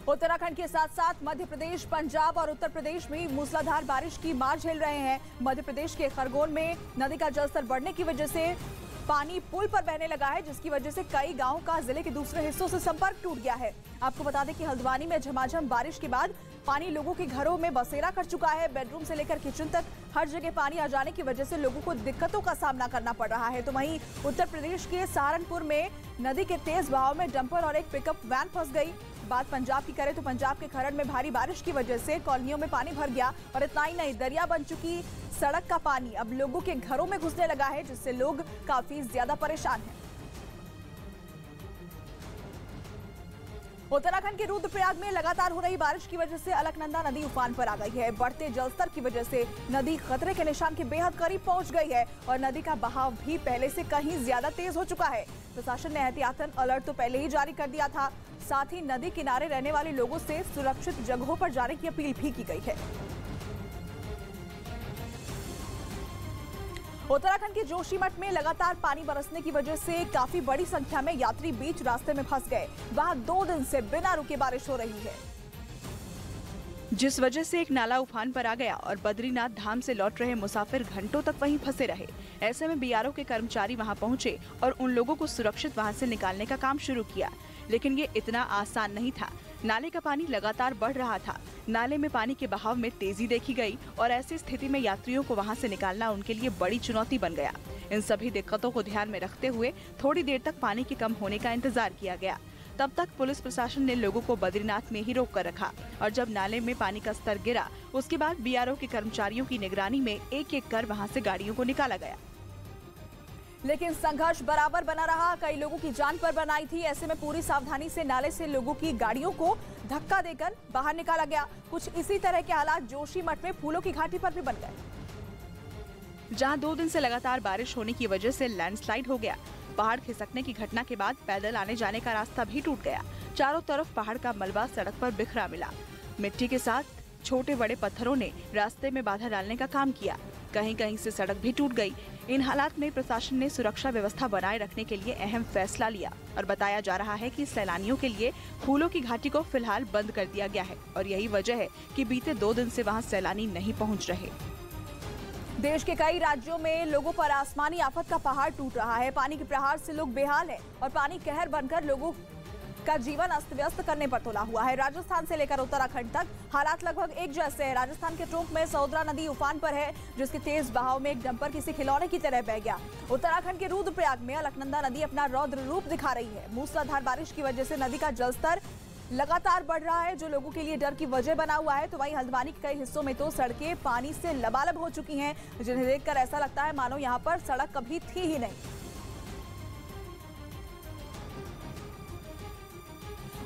उत्तराखंड के साथ साथ मध्य प्रदेश, पंजाब और उत्तर प्रदेश में मूसलाधार बारिश की मार झेल रहे हैं। मध्य प्रदेश के खरगोन में नदी का जलस्तर बढ़ने की वजह से पानी पुल पर बहने लगा है, जिसकी वजह से कई गांवों का जिले के दूसरे हिस्सों से संपर्क टूट गया है। आपको बता दें कि हल्द्वानी में झमाझम बारिश के बाद पानी लोगों के घरों में बसेरा कर चुका है। बेडरूम से लेकर किचन तक हर जगह पानी आ जाने की वजह से लोगों को दिक्कतों का सामना करना पड़ रहा है। तो वहीं उत्तर प्रदेश के सहारनपुर में नदी के तेज बहाव में डंपर और एक पिकअप वैन फंस गई। बात पंजाब की करें तो पंजाब के खरड़ में भारी बारिश की वजह से कॉलोनियों में पानी भर गया और इतना ही नहीं, दरिया बन चुकी सड़क का पानी अब लोगों के घरों में घुसने लगा है, जिससे लोग काफी ज्यादा परेशान हैं। उत्तराखंड के रुद्रप्रयाग में लगातार हो रही बारिश की वजह से अलकनंदा नदी उफान पर आ गई है। बढ़ते जलस्तर की वजह से नदी खतरे के निशान के बेहद करीब पहुंच गई है और नदी का बहाव भी पहले से कहीं ज्यादा तेज हो चुका है। प्रशासन ने एहतियातन अलर्ट तो पहले ही जारी कर दिया था, साथ ही नदी किनारे रहने वाले लोगों से सुरक्षित जगहों पर जाने की अपील भी की गई है। उत्तराखंड के जोशीमठ में लगातार पानी बरसने की वजह से काफी बड़ी संख्या में यात्री बीच रास्ते में फंस गए। वहां 2 दिन से बिना रुके बारिश हो रही है, जिस वजह से एक नाला उफान पर आ गया और बद्रीनाथ धाम से लौट रहे मुसाफिर घंटों तक वहीं फंसे रहे। ऐसे में बीआरओ के कर्मचारी वहां पहुंचे और उन लोगों को सुरक्षित वहां से निकालने का काम शुरू किया, लेकिन ये इतना आसान नहीं था। नाले का पानी लगातार बढ़ रहा था। नाले में पानी के बहाव में तेजी देखी गई और ऐसी स्थिति में यात्रियों को वहां से निकालना उनके लिए बड़ी चुनौती बन गया। इन सभी दिक्कतों को ध्यान में रखते हुए थोड़ी देर तक पानी के कम होने का इंतजार किया गया। तब तक पुलिस प्रशासन ने लोगों को बद्रीनाथ में ही रोक कर रखा और जब नाले में पानी का स्तर गिरा, उसके बाद बीआरओ के कर्मचारियों की निगरानी में एक-एक कर वहां से गाड़ियों को निकाला गया। लेकिन संघर्ष बराबर बना रहा। कई लोगों की जान पर बनाई थी। ऐसे में पूरी सावधानी से नाले से लोगों की गाड़ियों को धक्का देकर बाहर निकाला गया। कुछ इसी तरह के हालात जोशीमठ में फूलों की घाटी पर भी बन गए, जहां 2 दिन से लगातार बारिश होने की वजह से लैंडस्लाइड हो गया। पहाड़ खिसकने की घटना के बाद पैदल आने जाने का रास्ता भी टूट गया। चारों तरफ पहाड़ का मलबा सड़क पर बिखरा मिला। मिट्टी के साथ छोटे बड़े पत्थरों ने रास्ते में बाधा डालने का काम किया। कहीं कहीं से सड़क भी टूट गई। इन हालात में प्रशासन ने सुरक्षा व्यवस्था बनाए रखने के लिए अहम फैसला लिया और बताया जा रहा है कि सैलानियों के लिए फूलों की घाटी को फिलहाल बंद कर दिया गया है और यही वजह है कि बीते 2 दिन से वहां सैलानी नहीं पहुंच रहे। देश के कई राज्यों में लोगों पर आसमानी आफत का पहाड़ टूट रहा है। पानी के प्रहार से लोग बेहाल हैं और पानी कहर बनकर लोगों का जीवन अस्त व्यस्त करने पर तुला हुआ है। राजस्थान से लेकर उत्तराखंड तक हालात लगभग एक जैसे हैं। राजस्थान के टोंक में सौदरा नदी उफान पर है, जिसके तेज बहाव में एक डंपर किसी खिलौने की तरह बह गया। उत्तराखंड के रुद्रप्रयाग में अलकनंदा नदी अपना रौद्र रूप दिखा रही है। मूसलाधार बारिश की वजह से नदी का जलस्तर लगातार बढ़ रहा है, जो लोगों के लिए डर की वजह बना हुआ है। तो वहीं हल्द्वानी के कई हिस्सों में तो सड़कें पानी से लबालब हो चुकी हैं, जिन्हें देखकर ऐसा लगता है मानो यहाँ पर सड़क कभी थी ही नहीं।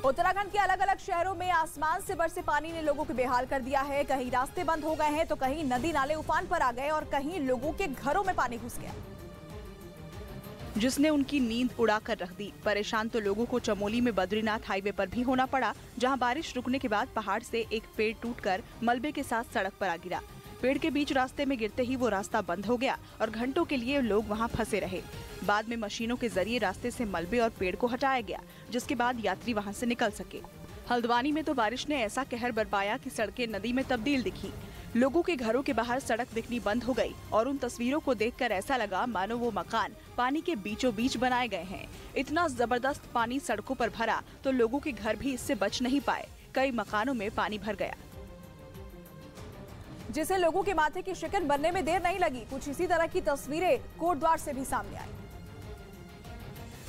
उत्तराखंड के अलग अलग शहरों में आसमान से बरसे पानी ने लोगों को बेहाल कर दिया है। कहीं रास्ते बंद हो गए हैं तो कहीं नदी नाले उफान पर आ गए और कहीं लोगों के घरों में पानी घुस गया, जिसने उनकी नींद उड़ा कर रख दी। परेशान तो लोगों को चमोली में बद्रीनाथ हाईवे पर भी होना पड़ा, जहां बारिश रुकने के बाद पहाड़ से एक पेड़ टूटकर मलबे के साथ सड़क पर आ गिरा। पेड़ के बीच रास्ते में गिरते ही वो रास्ता बंद हो गया और घंटों के लिए लोग वहां फंसे रहे। बाद में मशीनों के जरिए रास्ते से मलबे और पेड़ को हटाया गया, जिसके बाद यात्री वहां से निकल सके। हल्द्वानी में तो बारिश ने ऐसा कहर बरपाया कि सड़कें नदी में तब्दील दिखी। लोगों के घरों के बाहर सड़क दिखनी बंद हो गई और उन तस्वीरों को देखकर ऐसा लगा मानो वो मकान पानी के बीचों बीच बनाए गए हैं। इतना जबरदस्त पानी सड़कों पर भरा तो लोगों के घर भी इससे बच नहीं पाए। कई मकानों में पानी भर गया, जिसे लोगों के माथे की शिकन बनने में देर नहीं लगी। कुछ इसी तरह की तस्वीरें कोटद्वार से भी सामने आई,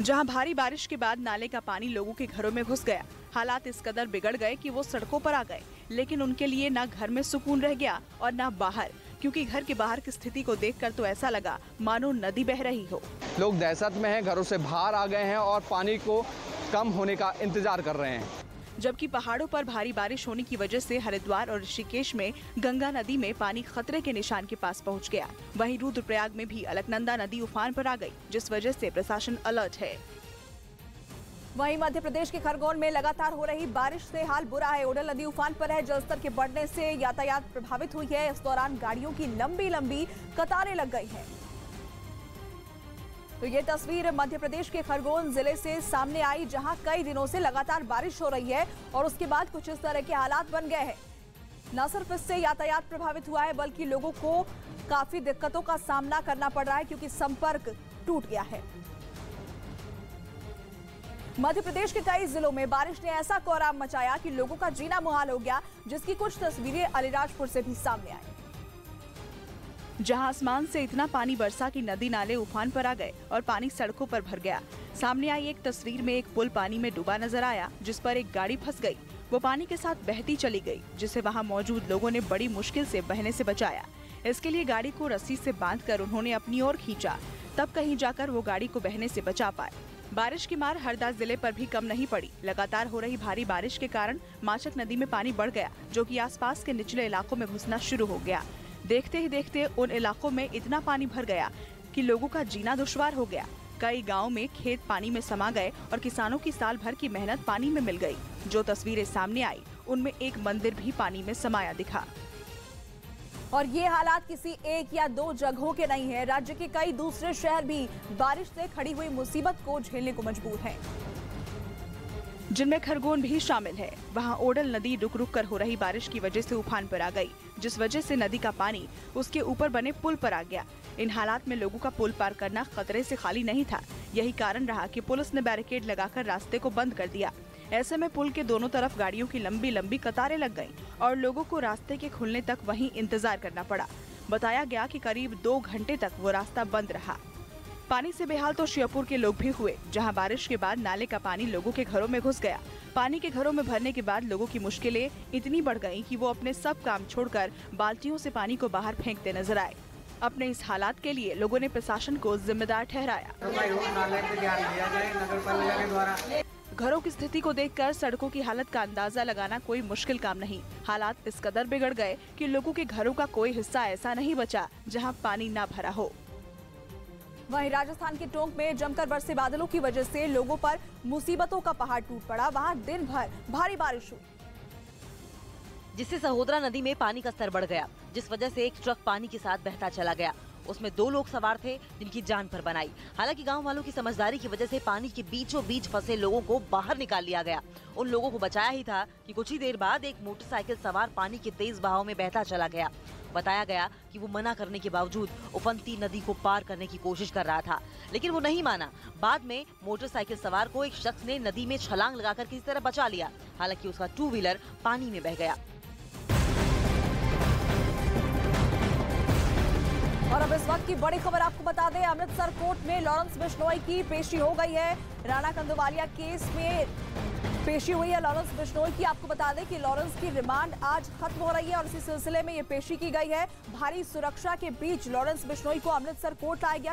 जहां भारी बारिश के बाद नाले का पानी लोगों के घरों में घुस गया। हालात इस कदर बिगड़ गए कि वो सड़कों पर आ गए, लेकिन उनके लिए ना घर में सुकून रह गया और ना बाहर, क्योंकि घर के बाहर की स्थिति को देखकर तो ऐसा लगा मानो नदी बह रही हो। लोग दहशत में हैं, घरों से बाहर आ गए हैं और पानी को कम होने का इंतजार कर रहे हैं। जबकि पहाड़ों पर भारी बारिश होने की वजह से हरिद्वार और ऋषिकेश में गंगा नदी में पानी खतरे के निशान के पास पहुंच गया। वहीं रुद्रप्रयाग में भी अलकनंदा नदी उफान पर आ गई, जिस वजह से प्रशासन अलर्ट है। वहीं मध्य प्रदेश के खरगोन में लगातार हो रही बारिश से हाल बुरा है। ओडल नदी उफान पर है। जलस्तर के बढ़ने से यातायात प्रभावित हुई है। इस दौरान गाड़ियों की लंबी लंबी कतारें लग गई हैं। तो ये तस्वीर मध्य प्रदेश के खरगोन जिले से सामने आई, जहां कई दिनों से लगातार बारिश हो रही है और उसके बाद कुछ इस तरह के हालात बन गए हैं। न सिर्फ इससे यातायात प्रभावित हुआ है, बल्कि लोगों को काफी दिक्कतों का सामना करना पड़ रहा है, क्योंकि संपर्क टूट गया है। मध्य प्रदेश के कई जिलों में बारिश ने ऐसा कोहराम मचाया कि लोगों का जीना मुहाल हो गया, जिसकी कुछ तस्वीरें अलीराजपुर से भी सामने आई, जहां आसमान से इतना पानी बरसा कि नदी नाले उफान पर आ गए और पानी सड़कों पर भर गया। सामने आई एक तस्वीर में एक पुल पानी में डूबा नजर आया, जिस पर एक गाड़ी फंस गई। वो पानी के साथ बहती चली गई, जिसे वहां मौजूद लोगों ने बड़ी मुश्किल से बहने से बचाया। इसके लिए गाड़ी को रस्सी से बांधकर उन्होंने अपनी ओर खींचा, तब कहीं जाकर वो गाड़ी को बहने से बचा पाए। बारिश की मार हरदा जिले पर भी कम नहीं पड़ी। लगातार हो रही भारी बारिश के कारण माचक नदी में पानी बढ़ गया, जो कि आसपास के निचले इलाकों में घुसना शुरू हो गया। देखते ही देखते उन इलाकों में इतना पानी भर गया कि लोगों का जीना दुश्वार हो गया। कई गांव में खेत पानी में समा गए और किसानों की साल भर की मेहनत पानी में मिल गई। जो तस्वीरें सामने आई, उनमें एक मंदिर भी पानी में समाया दिखा। और ये हालात किसी एक या दो जगहों के नहीं है। राज्य के कई दूसरे शहर भी बारिश से खड़ी हुई मुसीबत को झेलने को मजबूर हैं, जिनमें खरगोन भी शामिल है। वहां ओडल नदी रुक रुक कर हो रही बारिश की वजह से उफान पर आ गई, जिस वजह से नदी का पानी उसके ऊपर बने पुल पर आ गया। इन हालात में लोगों का पुल पार करना खतरे से खाली नहीं था। यही कारण रहा कि पुलिस ने बैरिकेड लगाकर रास्ते को बंद कर दिया। ऐसे में पुल के दोनों तरफ गाड़ियों की लंबी लंबी कतारें लग गईं और लोगों को रास्ते के खुलने तक वहीं इंतजार करना पड़ा। बताया गया कि करीब 2 घंटे तक वो रास्ता बंद रहा। पानी से बेहाल तो श्योपुर के लोग भी हुए, जहां बारिश के बाद नाले का पानी लोगों के घरों में घुस गया। पानी के घरों में भरने के बाद लोगों की मुश्किलें इतनी बढ़ गईं कि वो अपने सब काम छोड़कर बाल्टियों से पानी को बाहर फेंकते नजर आए। अपने इस हालात के लिए लोगों ने प्रशासन को जिम्मेदार ठहराया। घरों की स्थिति को देखकर सड़कों की हालत का अंदाजा लगाना कोई मुश्किल काम नहीं। हालात इस कदर बिगड़ गए कि लोगों के घरों का कोई हिस्सा ऐसा नहीं बचा जहां पानी न भरा हो। वहीं राजस्थान के टोंक में जमकर बरसे बादलों की वजह से लोगों पर मुसीबतों का पहाड़ टूट पड़ा। वहां दिन भर भारी बारिश हुई, जिससे सहोदरा नदी में पानी का स्तर बढ़ गया, जिस वजह से एक ट्रक पानी के साथ बहता चला गया। उसमें 2 लोग सवार थे, जिनकी जान पर बनाई। हालांकि गांव वालों की समझदारी की वजह से पानी के बीचों बीच फंसे लोगों को बाहर निकाल लिया गया। उन लोगों को बचाया ही था कि कुछ ही देर बाद एक मोटरसाइकिल सवार पानी के तेज बहाव में बहता चला गया। बताया गया कि वो मना करने के बावजूद उफनती नदी को पार करने की कोशिश कर रहा था, लेकिन वो नहीं माना। बाद में मोटरसाइकिल सवार को एक शख्स ने नदी में छलांग लगाकर किसी तरह बचा लिया। हालांकि उसका 2 व्हीलर पानी में बह गया। और अब इस वक्त की बड़ी खबर आपको बता दें, अमृतसर कोर्ट में लॉरेंस बिश्नोई की पेशी हो गई है। राणा कंदवालिया केस में पेशी हुई है लॉरेंस बिश्नोई की। आपको बता दें कि लॉरेंस की रिमांड आज खत्म हो रही है और इसी सिलसिले में ये पेशी की गई है। भारी सुरक्षा के बीच लॉरेंस बिश्नोई को अमृतसर कोर्ट लाया गया।